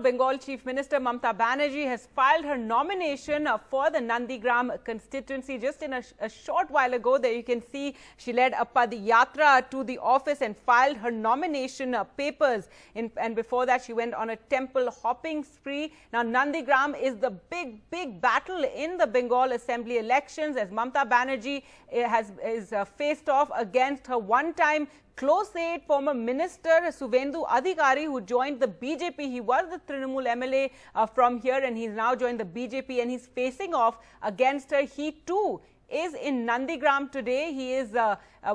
Bengal Chief Minister Mamata Banerjee has filed her nomination for the Nandigram constituency. Just in a short while ago, there you can see she led a Padayatra to the office and filed her nomination papers. And before that, she went on a temple hopping spree. Now, Nandigram is the big battle in the Bengal Assembly elections, as Mamata Banerjee is faced off against her one-time close aide, former Minister Suvendu Adhikari, who joined the BJP. He was the Trinamool MLA from here, and he's now joined the BJP, and he's facing off against her. He too is in Nandigram today. He is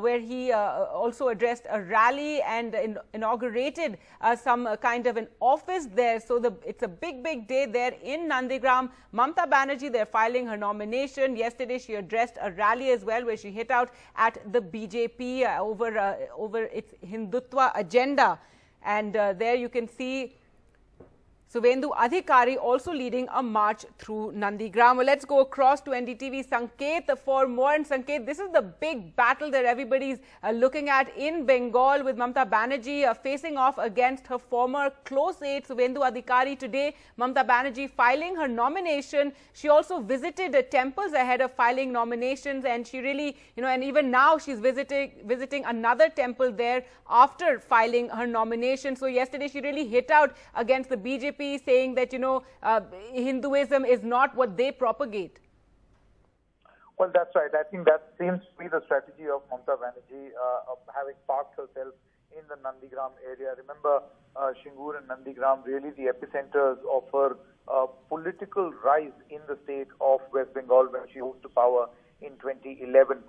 where he also addressed a rally and inaugurated some kind of an office there. So it's a big day there in Nandigram. Mamata Banerjee, they're filing her nomination. Yesterday, she addressed a rally as well, where she hit out at the BJP over its Hindutva agenda. And there you can see Suvendu Adhikari also leading a march through Nandigram. Well, let's go across to NDTV Sanket for more. And Sanket, this is the big battle that everybody's looking at in Bengal, with Mamata Banerjee facing off against her former close aide Suvendu Adhikari. Today, Mamata Banerjee filing her nomination. She also visited temples ahead of filing nominations, and she really, and even now she's visiting another temple there after filing her nomination. So yesterday she really hit out against the BJP, saying that, Hinduism is not what they propagate. Well, that's right. I think that seems to be the strategy of Mamata Banerjee, of having parked herself in the Nandigram area. Remember, Shingur and Nandigram, really the epicenters of her political rise in the state of West Bengal when she rose to power in 2011.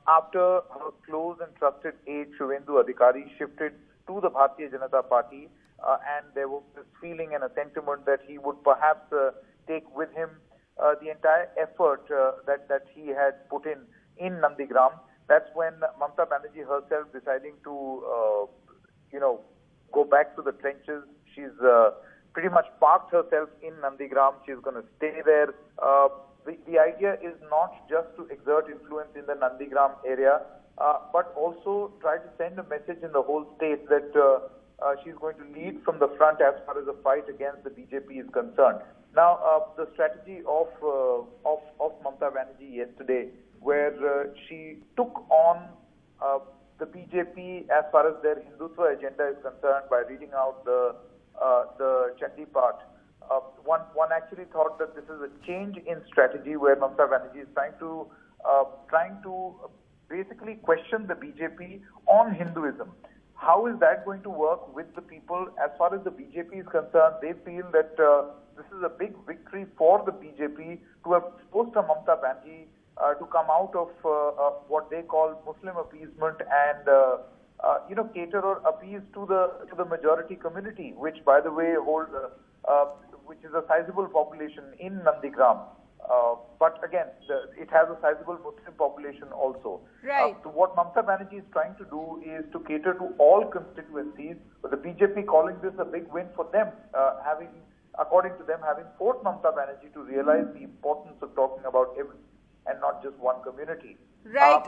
After her close and trusted aide, Suvendu Adhikari, shifted to the Bharatiya Janata Party, and there was this feeling and a sentiment that he would perhaps take with him the entire effort that he had put in Nandigram. That's when Mamata Banerjee herself deciding to, go back to the trenches. She's pretty much parked herself in Nandigram. She's going to stay there. The idea is not just to exert influence in the Nandigram area, but also try to send a message in the whole state that she's going to lead from the front as far as the fight against the BJP is concerned. Now, the strategy of Mamata Banerjee yesterday, where she took on the BJP as far as their Hindutva agenda is concerned by reading out the Chandi Path. One actually thought that this is a change in strategy, where Mamata Banerjee is trying to basically question the BJP on Hinduism. How is that going to work with the people? As far as the BJP is concerned, they feel that this is a big victory for the BJP to have forced Mamata Banerjee to come out of what they call Muslim appeasement and cater or appease to the majority community, which, by the way, which is a sizable population in Nandigram. But again, it has a sizable Muslim population also. Right. So what Mamata Banerjee is trying to do is to cater to all constituencies, but the BJP calling this a big win for them, according to them, having forced Mamata Banerjee to realize the importance of talking about everything and not just one community. Right.